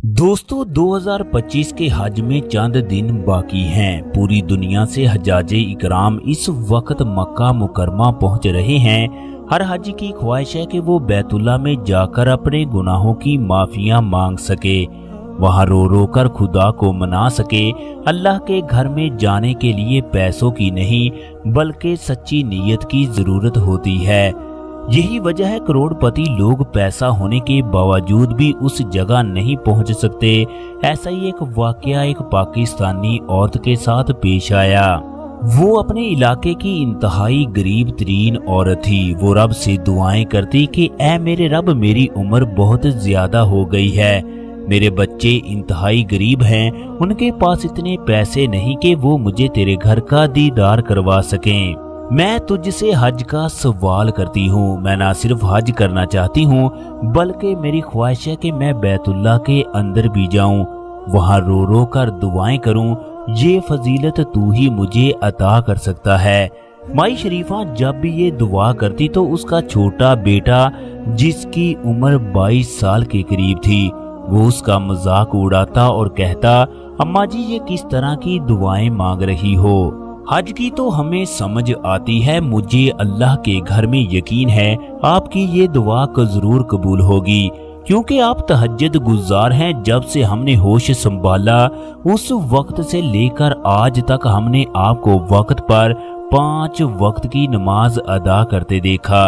दोस्तों 2025 के हज में चंद दिन बाकी हैं। पूरी दुनिया से हजाजे इकराम इस वक्त मक्का मुकरमा पहुंच रहे हैं। हर हाजी की ख्वाहिश है कि वो बैतुल्ला में जाकर अपने गुनाहों की माफियां मांग सके, वहां रो रो कर खुदा को मना सके। अल्लाह के घर में जाने के लिए पैसों की नहीं बल्कि सच्ची नीयत की जरूरत होती है। यही वजह है करोड़पति लोग पैसा होने के बावजूद भी उस जगह नहीं पहुंच सकते। ऐसा ही एक वाकया एक पाकिस्तानी औरत के साथ पेश आया। वो अपने इलाके की इंतहाई गरीब तरीन औरत थी। वो रब से दुआएं करती कि ऐ मेरे रब, मेरी उम्र बहुत ज्यादा हो गई है, मेरे बच्चे इंतहाई गरीब हैं, उनके पास इतने पैसे नहीं कि वो मुझे तेरे घर का दीदार करवा सकें। मैं तुझसे हज का सवाल करती हूँ। मैं ना सिर्फ हज करना चाहती हूँ बल्कि मेरी ख्वाहिश है कि मैं बैतुल्ला के अंदर भी जाऊँ, वहाँ रो रो कर दुआएं करूँ। ये फजीलत तू ही मुझे अता कर सकता है। माई शरीफा जब भी ये दुआ करती तो उसका छोटा बेटा जिसकी उम्र 22 साल के करीब थी, वो उसका मजाक उड़ाता और कहता, अम्मा जी ये किस तरह की दुआएं मांग रही हो? हज की तो हमें समझ आती है, मुझे अल्लाह के घर में यकीन है आपकी ये दुआ को जरूर कबूल होगी, क्योंकि आप तहज्जुद गुजार हैं। जब से हमने होश संभाला उस वक्त से लेकर आज तक हमने आपको वक्त पर 5 वक्त की नमाज अदा करते देखा,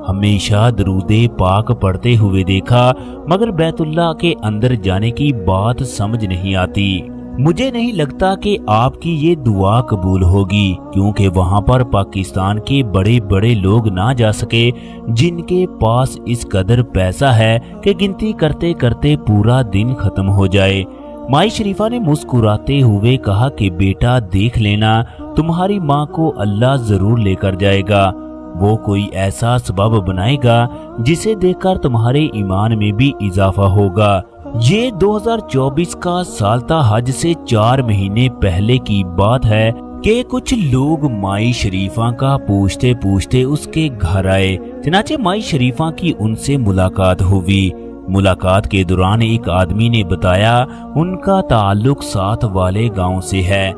हमेशा दरूदे पाक पढ़ते हुए देखा, मगर बैतुल्ला के अंदर जाने की बात समझ नहीं आती। मुझे नहीं लगता कि आपकी ये दुआ कबूल होगी, क्योंकि वहां पर पाकिस्तान के बड़े बड़े लोग ना जा सके, जिनके पास इस कदर पैसा है कि गिनती करते करते पूरा दिन खत्म हो जाए। माई शरीफा ने मुस्कुराते हुए कहा कि बेटा देख लेना, तुम्हारी माँ को अल्लाह जरूर लेकर जाएगा। वो कोई ऐसा सबब बनाएगा जिसे देखकर तुम्हारे ईमान में भी इजाफा होगा। ये 2024 का साल था। हज से 4 महीने पहले की बात है कि कुछ लोग माई शरीफा का पूछते पूछते उसके घर आए। चनाचे माई शरीफा की उनसे मुलाकात हुई। मुलाकात के दौरान एक आदमी ने बताया उनका ताल्लुक साथ वाले गांव से है।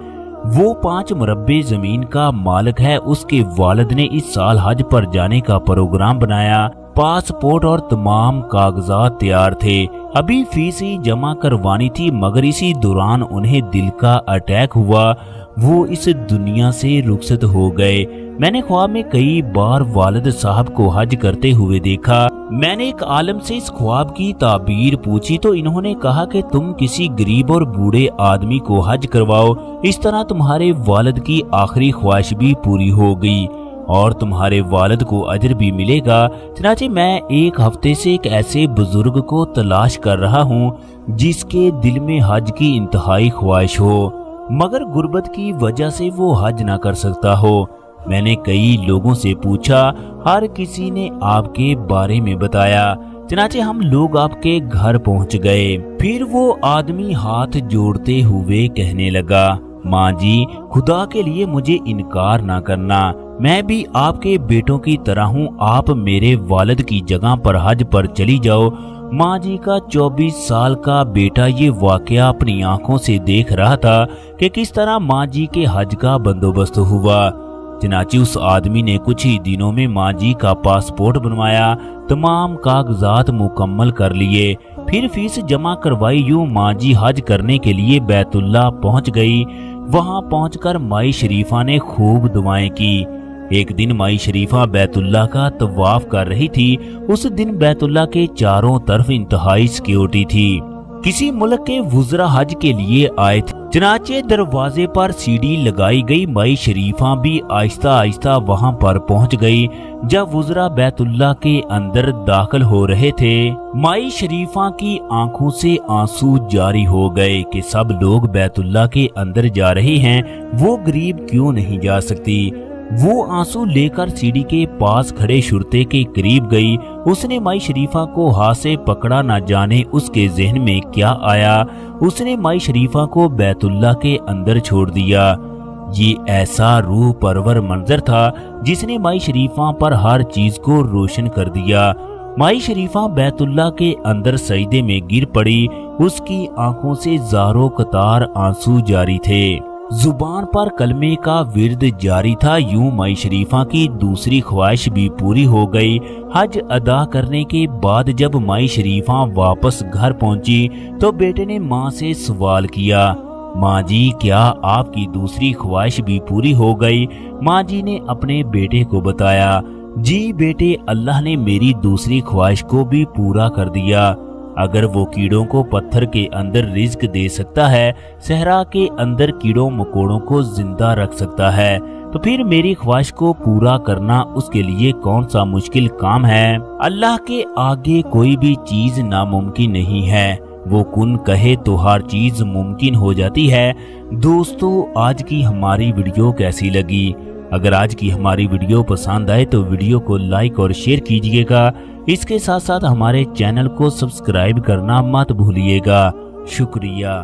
वो 5 मुरब्बे जमीन का मालिक है। उसके वालिद ने इस साल हज पर जाने का प्रोग्राम बनाया। पासपोर्ट और तमाम कागजात तैयार थे, अभी फीस ही जमा करवानी थी, मगर इसी दौरान उन्हें दिल का अटैक हुआ। वो इस दुनिया से रुखसत हो गए। मैंने ख्वाब में कई बार वालिद साहब को हज करते हुए देखा। मैंने एक आलम से इस ख्वाब की ताबीर पूछी तो इन्होंने कहा कि तुम किसी गरीब और बूढ़े आदमी को हज करवाओ, इस तरह तुम्हारे वालिद की आखिरी ख्वाहिश भी पूरी हो गई और तुम्हारे वालिद को अजर भी मिलेगा। चनाचे मैं 1 हफ्ते से एक ऐसे बुजुर्ग को तलाश कर रहा हूँ जिसके दिल में हज की इंतहाई ख्वाहिश हो, मगर गुर्बत की वजह से वो हज ना कर सकता हो। मैंने कई लोगों से पूछा, हर किसी ने आपके बारे में बताया। चनाचे हम लोग आपके घर पहुँच गए। फिर वो आदमी हाथ जोड़ते हुए कहने लगा, माँ जी खुदा के लिए मुझे इनकार ना करना, मैं भी आपके बेटों की तरह हूँ। आप मेरे वालिद की जगह पर हज पर चली जाओ। माँ जी का 24 साल का बेटा ये वाकया अपनी आंखों से देख रहा था कि किस तरह माँ जी के हज का बंदोबस्त हुआ। चनाची उस आदमी ने कुछ ही दिनों में माँ जी का पासपोर्ट बनवाया, तमाम कागजात मुकम्मल कर लिए, फिर फीस जमा करवाई। यूं माँ जी हज करने के लिए बैतुल्ला पहुँच गई। वहां पहुंचकर माई शरीफा ने खूब दुआएं की। एक दिन माई शरीफा बैतुल्ला का तवाफ कर रही थी। उस दिन बैतुल्ला के चारों तरफ इंतहाई सिक्योरिटी थी। किसी मुल्क के वुज़रा हज के लिए आए थे। चनाचे दरवाजे पर सीढ़ी लगाई गई। माई शरीफा भी आहिस्ता आहिस्ता वहां पर पहुंच गई। जब वुज़रा बैतुल्ला के अंदर दाखिल हो रहे थे, माई शरीफा की आंखों से आंसू जारी हो गए कि सब लोग बैतुल्ला के अंदर जा रहे हैं, वो गरीब क्यों नहीं जा सकती। वो आंसू लेकर सीढ़ी के पास खड़े शुरते के करीब गई। उसने माई शरीफा को हाथ से पकड़ा, ना जाने उसके जहन में क्या आया। उसने माई शरीफा को बैतुल्ला के अंदर छोड़ दिया। ये ऐसा रूह परवर मंजर था जिसने माई शरीफा पर हर चीज को रोशन कर दिया। माई शरीफा बैतुल्ला के अंदर सजदे में गिर पड़ी। उसकी आंखों से ज़ारो कतार आंसू जारी थे। जुबान पर कलमे का विर्द जारी था। यूं माई शरीफा की दूसरी ख्वाहिश भी पूरी हो गई। हज अदा करने के बाद जब माई शरीफा वापस घर पहुंची तो बेटे ने माँ से सवाल किया, माँ जी क्या आपकी दूसरी ख्वाहिश भी पूरी हो गई? माँ जी ने अपने बेटे को बताया, जी बेटे, अल्लाह ने मेरी दूसरी ख्वाहिश को भी पूरा कर दिया। अगर वो कीड़ों को पत्थर के अंदर रिज्क दे सकता है, सहरा के अंदर कीड़ों मकोड़ों को जिंदा रख सकता है, तो फिर मेरी ख्वाहिश को पूरा करना उसके लिए कौन सा मुश्किल काम है? अल्लाह के आगे कोई भी चीज नामुमकिन नहीं है। वो कुन कहे तो हर चीज मुमकिन हो जाती है। दोस्तों, आज की हमारी वीडियो कैसी लगी? अगर आज की हमारी वीडियो पसंद आए तो वीडियो को लाइक और शेयर कीजिएगा। इसके साथ साथ हमारे चैनल को सब्सक्राइब करना मत भूलिएगा। शुक्रिया।